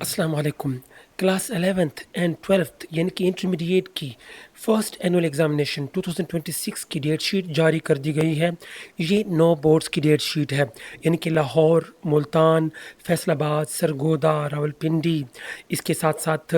अस्सलाम वालेकुम। Class 11th and 12th यानी कि इंटरमीडिएट की फर्स्ट एनुअल एग्जामिनेशन 2026 की डेट शीट जारी कर दी गई है। ये 9 बोर्ड्स की डेट शीट है, यानी कि लाहौर, मुल्तान, फैसलाबाद, सरगोदा, रावलपिंडी, इसके साथ साथ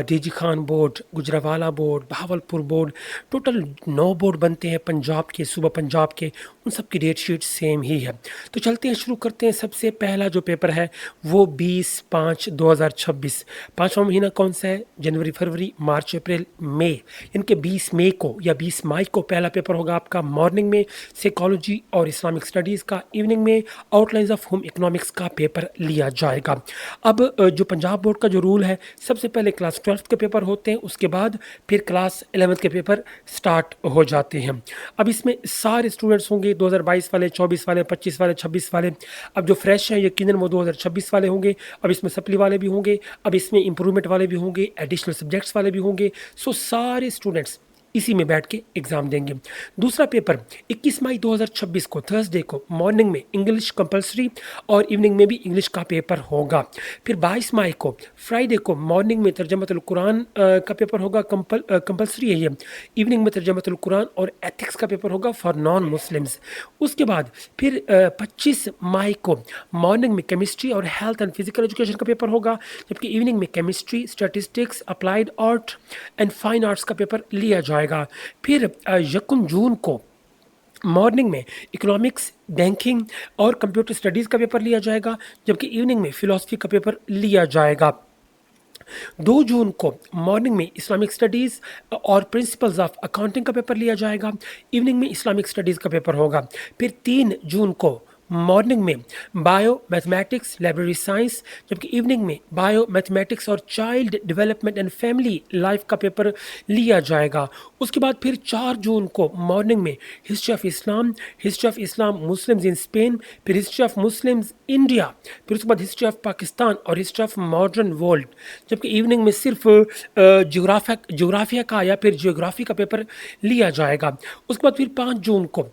DG Khan board, Gujranwala board, Bahawalpur board, total 9 board बनते हैं पंजाब के, सूबा पंजाब के। उन सब की डेट शीट सेम ही है। तो चलते हैं, शुरू करते हैं। सबसे पहला जो पेपर है वो 20/5/2026। पाँचवा महीना कौन सा है? जनवरी, फरवरी, मार्च, अप्रैल, मई। इनके 20 मई को या 20 मई को पहला पेपर होगा आपका मॉर्निंग में साइकोलॉजी और इस्लामिक स्टडीज़ का, इवनिंग में आउटलाइंस ऑफ होम इकोनॉमिक्स का पेपर लिया जाएगा। अब जो पंजाब बोर्ड का जो रूल है, सबसे पहले क्लास 12th के पेपर होते हैं, उसके बाद फिर क्लास 11th के पेपर स्टार्ट हो जाते हैं। अब इसमें सारे स्टूडेंट्स होंगे, 2022 वाले, 24 वाले, 25 वाले, 26 वाले। अब जो फ्रेश हैं यकीनन वो 2026 वाले होंगे। अब इसमें सप्ली वाले भी होंगे, अब इसमें इंप्रूवमेंट वाले भी होंगे, एडिशनल सब्जेक्ट्स वाले भी होंगे। सो सारे स्टूडेंट्स इसी में बैठ के एग्जाम देंगे। दूसरा पेपर 21 मई 2026 को थर्सडे को मॉर्निंग में इंग्लिश कंपलसरी और इवनिंग में भी इंग्लिश का पेपर होगा। फिर 22 मई को फ्राइडे को मॉर्निंग में तर्जमतुल कुरान का पेपर होगा, कंपलसरी है ये। इवनिंग में तर्जमतुल कुरान और एथिक्स का पेपर होगा फॉर नॉन मुस्लिम्स। उसके बाद फिर 25 मई को मॉर्निंग में केमिस्ट्री और हेल्थ एंड फिजिकल एजुकेशन का पेपर होगा, जबकि इवनिंग में chemistry, statistics, applied art and fine arts का पेपर लिया जाएगा। फिर 1 जून को मॉर्निंग में इकोनॉमिक्स, बैंकिंग और कंप्यूटर स्टडीज़ का पेपर लिया जाएगा, जबकि इवनिंग में फिलॉसफी का पेपर लिया जाएगा। 2 जून को मॉर्निंग में इस्लामिक स्टडीज़ और प्रिंसिपल्स ऑफ अकाउंटिंग का पेपर लिया जाएगा, इवनिंग में इस्लामिक स्टडीज़ का पेपर होगा। फिर 3 जून को मॉर्निंग में बायो, मैथमेटिक्स, लाइब्रेरी साइंस, जबकि इवनिंग में बायो, मैथमेटिक्स और child development and family life का पेपर लिया जाएगा। उसके बाद फिर 4 जून को मॉर्निंग में history of Islam, history of Islam Muslims in Spain, फिर हिस्ट्री ऑफ मुस्लिम्स इंडिया, फिर उसके बाद हिस्ट्री ऑफ पाकिस्तान और हिस्ट्री ऑफ मॉडर्न वर्ल्ड, जबकि इवनिंग में सिर्फ जोग्राफिया का या फिर जियोग्राफी का पेपर लिया जाएगा। उसके बाद फिर 5 जून को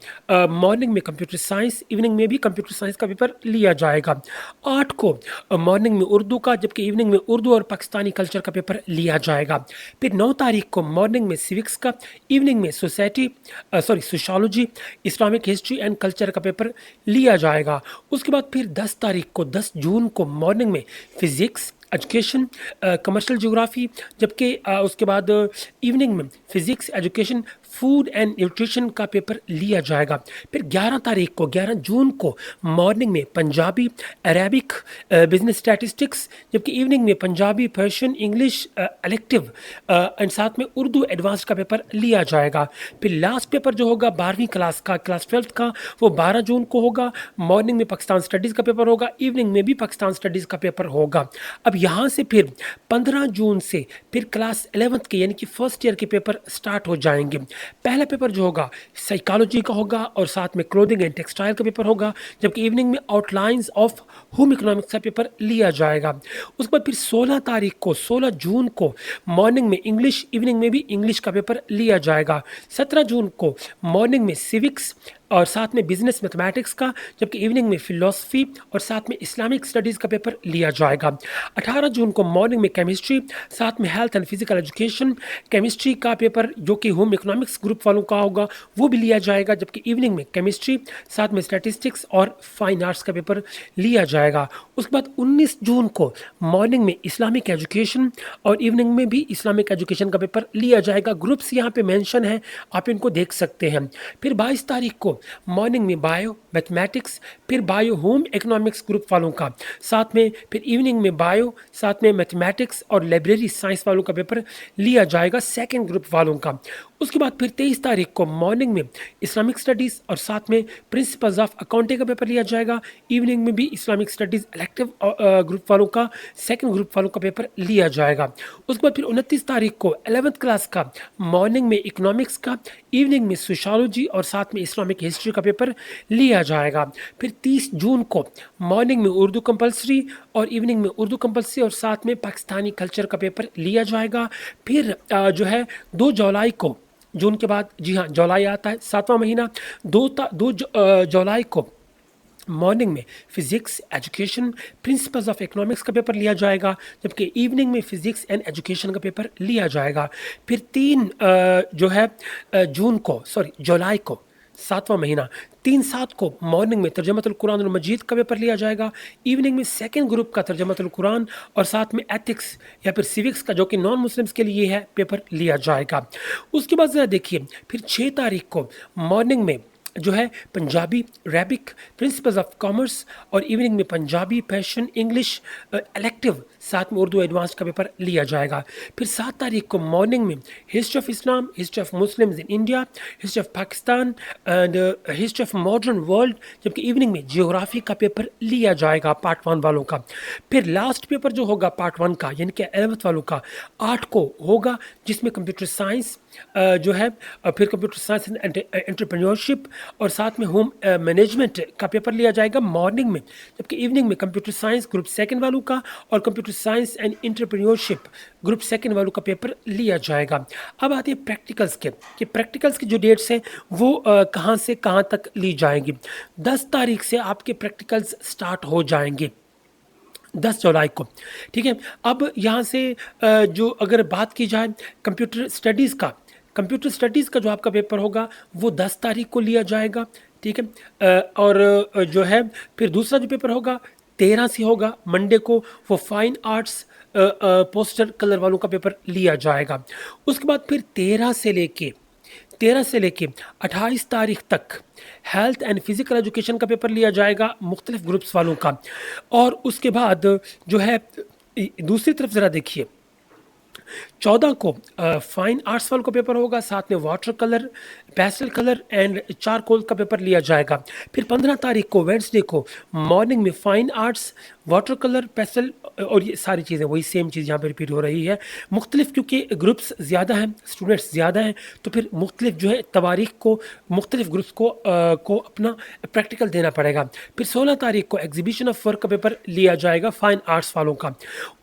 मॉर्निंग में कंप्यूटर साइंस, इवनिंग में भी कंप्यूटर साइंस का पेपर लिया जाएगा। 8 को मॉर्निंग में उर्दू का, जबकि इवनिंग में उर्दू और पाकिस्तानी कल्चर का पेपर लिया जाएगा। फिर 9 तारीख को मॉर्निंग में सिविक्स का, इवनिंग में sociology, Islamic history and culture का पेपर लिया जाएगा। उसके बाद फिर 10 तारीख को 10 जून को मॉर्निंग में फिजिक्स, एजुकेशन, कमर्शियल ज्योग्राफी, जबकि उसके बाद इवनिंग में physics, education, food and nutrition का पेपर लिया जाएगा। फिर 11 तारीख को 11 जून को मॉर्निंग में पंजाबी, अरेबिक, बिजनेस स्टैटिस्टिक्स, जबकि इवनिंग में Punjabi, Persian, English elective and साथ में उर्दू एडवांस का पेपर लिया जाएगा। फिर लास्ट पेपर जो होगा 12वीं क्लास का, क्लास 12th का, वो 12 जून को होगा। मॉर्निंग में पाकिस्तान स्टडीज़ का पेपर होगा, इवनिंग में भी पाकिस्तान स्टडीज़ का पेपर होगा। अब यहाँ से फिर 15 जून से फिर क्लास 11th के यानी कि फर्स्ट ईयर के पेपर स्टार्ट हो जाएंगे। पहला पेपर जो होगा साइकोलॉजी का होगा और साथ में क्लोथिंग एंड टेक्सटाइल का पेपर होगा, जबकि इवनिंग में आउटलाइंस ऑफ होम इकोनॉमिक्स का पेपर लिया जाएगा। उसके बाद फिर 16 जून को मॉर्निंग में इंग्लिश, इवनिंग में भी इंग्लिश का पेपर लिया जाएगा। 17 जून को मॉर्निंग में सिविक्स और साथ में बिजनेस मैथमेटिक्स का, जबकि इवनिंग में फिलॉसफी और साथ में इस्लामिक स्टडीज़ का पेपर लिया जाएगा। 18 जून को मॉर्निंग में केमिस्ट्री, साथ में health and physical education, chemistry का पेपर जो कि होम इकोनॉमिक्स ग्रुप वालों का होगा वो भी लिया जाएगा, जबकि इवनिंग में केमिस्ट्री, साथ में स्टैटिस्टिक्स और फाइन आर्ट्स का पेपर लिया जाएगा। उसके बाद 19 जून को मॉर्निंग में इस्लामिक एजुकेशन और इवनिंग में भी इस्लामिक एजुकेशन का पेपर लिया जाएगा। ग्रुप्स यहाँ पे मेंशन है, आप इनको देख सकते हैं। फिर 22 तारीख को मॉर्निंग में बायो, मैथमेटिक्स, फिर बायो होम इकोनॉमिक्स ग्रुप वालों का, साथ में फिर इवनिंग में बायो, साथ में मैथमेटिक्स और लाइब्रेरी साइंस वालों का पेपर लिया जाएगा, सेकेंड ग्रुप वालों का। उसके बाद फिर 23 तारीख को मॉर्निंग में इस्लामिक स्टडीज़ और साथ में प्रिंसिपल्स ऑफ अकाउंटिंग का पेपर लिया जाएगा, इवनिंग में भी इस्लामिक स्टडीज़ इलेक्टिव ग्रुप वालों का, सेकेंड ग्रुप वालों का पेपर लिया जाएगा। उसके बाद फिर 29 तारीख को 11th क्लास का मॉर्निंग में इकोनॉमिक्स का, इवनिंग में सोशोलॉजी और साथ में इस्लामिक हिस्ट्री का पेपर लिया जाएगा। फिर 30 जून को मॉर्निंग में उर्दू कंपलसरी और इवनिंग में उर्दू कंपलसरी और साथ में पाकिस्तानी कल्चर का पेपर लिया जाएगा। फिर जो है 2 जुलाई को, जून के बाद जी हाँ जुलाई आता है 7वां महीना, 2 जुलाई को मॉर्निंग में physics education principles of economics का पेपर लिया जाएगा, जबकि इवनिंग में फिजिक्स एंड एजुकेशन का पेपर लिया जाएगा। फिर 3 जुलाई को 7वां महीना 3/7 को मॉर्निंग में तर्जमतुल कुरान और मजीद का पेपर लिया जाएगा। इवनिंग में सेकंड ग्रुप का तर्जमतुल कुरान और साथ में एथिक्स या फिर सिविक्स का जो कि नॉन मुस्लिम्स के लिए है पेपर लिया जाएगा। उसके बाद ज़रा देखिए फिर 6 तारीख को मॉर्निंग में जो है Punjabi Arabic principles of commerce और इवनिंग में पंजाबी फैशन इंग्लिश इलेक्टिव साथ में उर्दू एडवांस का पेपर लिया जाएगा। फिर 7 तारीख को मॉर्निंग में history of Islam, history of Muslims in India, history of Pakistan and history of modern world, जबकि इवनिंग में जियोग्राफी का पेपर लिया जाएगा पार्ट 1 वालों का। फिर लास्ट पेपर जो होगा पार्ट 1 का यानी कि 11th वालों का 8 को होगा, जिसमें कंप्यूटर साइंस जो है फिर कंप्यूटर साइंस एंड एंटरप्रेन्योरशिप और साथ में होम मैनेजमेंट का पेपर लिया जाएगा मॉर्निंग में, जबकि इवनिंग में कंप्यूटर साइंस ग्रुप सेकंड वालों का और computer science and entrepreneurship group second वालों का पेपर लिया जाएगा। अब आते हैं प्रैक्टिकल्स के कि प्रैक्टिकल्स की जो डेट्स हैं वो कहाँ से कहाँ तक ली जाएंगी। 10 तारीख से आपके प्रैक्टिकल्स स्टार्ट हो जाएंगे, 10 जुलाई को, ठीक है। अब यहाँ से जो अगर बात की जाए कंप्यूटर स्टडीज़ का जो आपका पेपर होगा वो 10 तारीख को लिया जाएगा, ठीक है। और जो है फिर दूसरा जो पेपर होगा 13 से होगा मंडे को, वो फाइन आर्ट्स पोस्टर कलर वालों का पेपर लिया जाएगा। उसके बाद फिर 13 से लेके 28 तारीख तक हेल्थ एंड फिजिकल एजुकेशन का पेपर लिया जाएगा मुख्तलिफ ग्रुप्स वालों का। और उसके बाद जो है दूसरी तरफ ज़रा देखिए 14 को फाइन आर्ट्स वालों का पेपर होगा, साथ में water colour, pastel colour and charcoal का पेपर लिया जाएगा। फिर 15 तारीख को वेडनेसडे को मॉर्निंग में fine arts, water colour, pastel और ये सारी चीज़ें वही सेम चीज़ यहाँ पे रिपीट हो रही है। मुख्तलिफ क्योंकि ग्रुप्स ज़्यादा हैं, स्टूडेंट्स ज़्यादा हैं, तो फिर मुख्तलिफ जो है तवारीख को मुख्तलिफ ग्रुप्स को अपना प्रैक्टिकल देना पड़ेगा। फिर 16 तारीख को एग्जीबिशन ऑफ वर्क का पेपर लिया जाएगा फाइन आर्ट्स वालों का।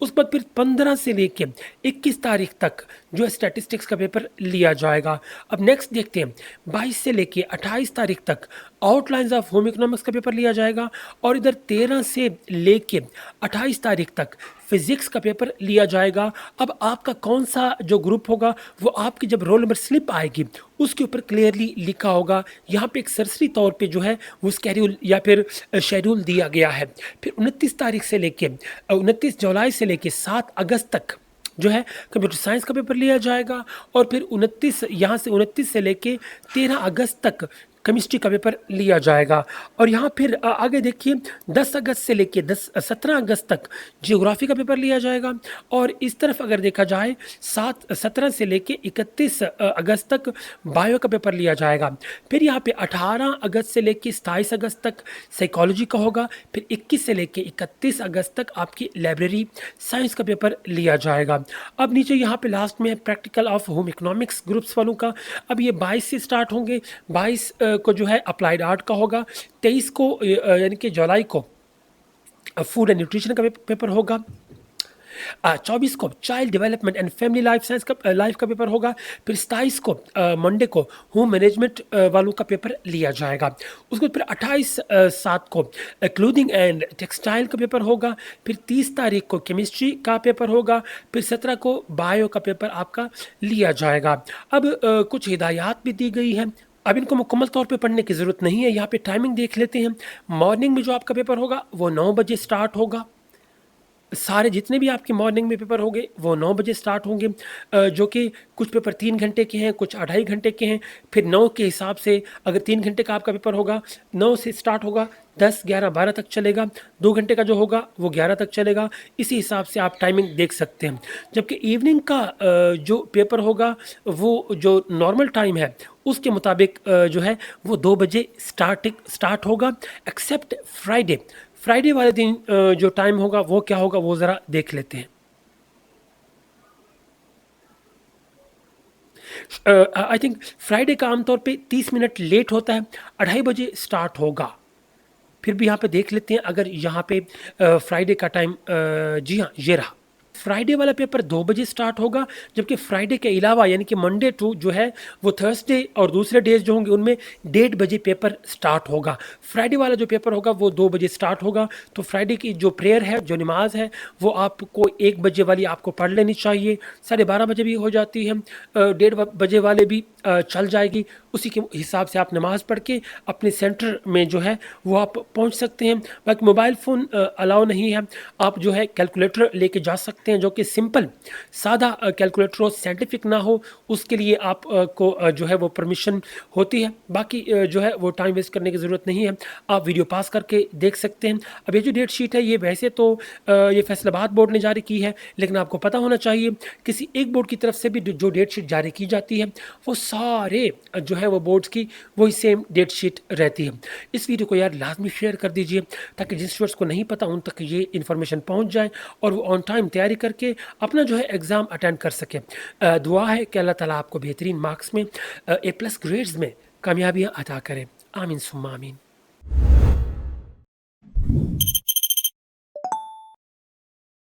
उस बाद फिर 15 से लेके 21 तारीख तक जो है स्टैटिस्टिक्स का पेपर लिया जाएगा। अब नेक्स्ट देखते हैं 22 से लेके 28 तारीख तक आउटलाइंस ऑफ होम इकोनॉमिक्स का पेपर लिया जाएगा और इधर 13 से लेके 28 तारीख तक फिजिक्स का पेपर लिया जाएगा। अब आपका कौन सा जो ग्रुप होगा वो आपकी जब रोल नंबर स्लिप आएगी उसके ऊपर क्लियरली लिखा होगा। यहाँ पे एक सरसरी तौर पे जो है वो स्केड्यूल या फिर शेड्यूल दिया गया है। फिर 29 जुलाई से लेके 7 अगस्त तक जो है कंप्यूटर साइंस का पेपर लिया जाएगा और फिर 29 से लेके 13 अगस्त तक केमिस्ट्री का पेपर लिया जाएगा। और यहाँ फिर आगे देखिए 10 अगस्त से लेके 17 अगस्त तक जियोग्राफी का पेपर लिया जाएगा और इस तरफ अगर देखा जाए 17 से लेके 31 अगस्त तक बायो का पेपर लिया जाएगा। फिर यहाँ पे 18 अगस्त से लेके 27 अगस्त तक साइकोलॉजी का होगा। फिर 21 से लेके 31 अगस्त तक आपकी लाइब्रेरी साइंस का पेपर लिया जाएगा। अब नीचे यहाँ पे लास्ट में practical of home economics groups वालों का। अब ये 22 से स्टार्ट होंगे, 22 को जो है अप्लाइड आर्ट का होगा, 23 को यानी कि जुलाई को फूड एंड न्यूट्रिशन का पेपर होगा, 24 को child development and family life का पेपर होगा। फिर 27 को मंडे को होम मैनेजमेंट वालों का पेपर लिया जाएगा। उसके बाद फिर 28/7 को क्लोथिंग एंड टेक्सटाइल का पेपर होगा। फिर 30 तारीख को केमिस्ट्री का पेपर होगा। फिर 17 को बायो का पेपर आपका लिया जाएगा। अब कुछ हिदायत भी दी गई है, अब इनको मुकम्मल तौर पे पढ़ने की ज़रूरत नहीं है। यहाँ पे टाइमिंग देख लेते हैं। मॉर्निंग में जो आपका पेपर होगा वो 9 बजे स्टार्ट होगा। सारे जितने भी आपके मॉर्निंग में पेपर होंगे वो 9 बजे स्टार्ट होंगे, जो कि कुछ पेपर 3 घंटे के हैं, कुछ 2.5 घंटे के हैं। फिर 9 के हिसाब से अगर 3 घंटे का आपका पेपर होगा 9 से स्टार्ट होगा, 10, 11, 12 तक चलेगा। 2 घंटे का जो होगा वो 11 तक चलेगा। इसी हिसाब से आप टाइमिंग देख सकते हैं। जबकि इवनिंग का जो पेपर होगा वो जो नॉर्मल टाइम है उसके मुताबिक जो है वो 2 बजे स्टार्ट होगा, एक्सेप्ट फ्राइडे वाले दिन जो टाइम होगा वो क्या होगा वो ज़रा देख लेते हैं। आई थिंक फ्राइडे का आमतौर पे 30 मिनट लेट होता है, 2:30 बजे स्टार्ट होगा। फिर भी यहाँ पे देख लेते हैं अगर यहाँ पे फ्राइडे का टाइम, जी हाँ ये रहा, फ्राइडे वाला पेपर 2 बजे स्टार्ट होगा, जबकि फ्राइडे के अलावा यानी कि मंडे टू जो है वो थर्सडे और दूसरे डेज़ जो होंगे उनमें 1:30 बजे पेपर स्टार्ट होगा। फ्राइडे वाला जो पेपर होगा वो 2 बजे स्टार्ट होगा, तो फ्राइडे की जो प्रेयर है, जो नमाज़ है, वो आपको 1 बजे वाली आपको पढ़ लेनी चाहिए, 12:30 बजे भी हो जाती है, 1:30 बजे वाले भी चल जाएगी। उसी के हिसाब से आप नमाज़ पढ़ के अपने सेंटर में जो है वो आप पहुंच सकते हैं। बाकी मोबाइल फ़ोन अलाउ नहीं है, आप जो है कैलकुलेटर लेके जा सकते हैं, जो कि सिंपल सादा कैलकुलेटर हो, साइंटिफिक ना हो, उसके लिए आप को जो है वो परमिशन होती है। बाकी जो है वो टाइम वेस्ट करने की ज़रूरत नहीं है, आप वीडियो पास करके देख सकते हैं। अब ये जो डेट शीट है ये वैसे तो ये फैसलाबाद बोर्ड ने जारी की है, लेकिन आपको पता होना चाहिए किसी एक बोर्ड की तरफ से भी जो डेट शीट जारी की जाती है वो सारे जो है वो बोर्ड्स की वही सेम डेट शीट रहती है। इस वीडियो को यार लाजमी शेयर कर दीजिए ताकि जिन स्टूडेंट्स को नहीं पता उन तक ये इन्फॉर्मेशन पहुंच जाए और वो ऑन टाइम तैयारी करके अपना जो है एग्ज़ाम अटेंड कर सके। दुआ है कि अल्लाह ताला आपको बेहतरीन मार्क्स में A+ ग्रेड्स में कामयाबियाँ अता करें। आमीन सुम्मा आमीन।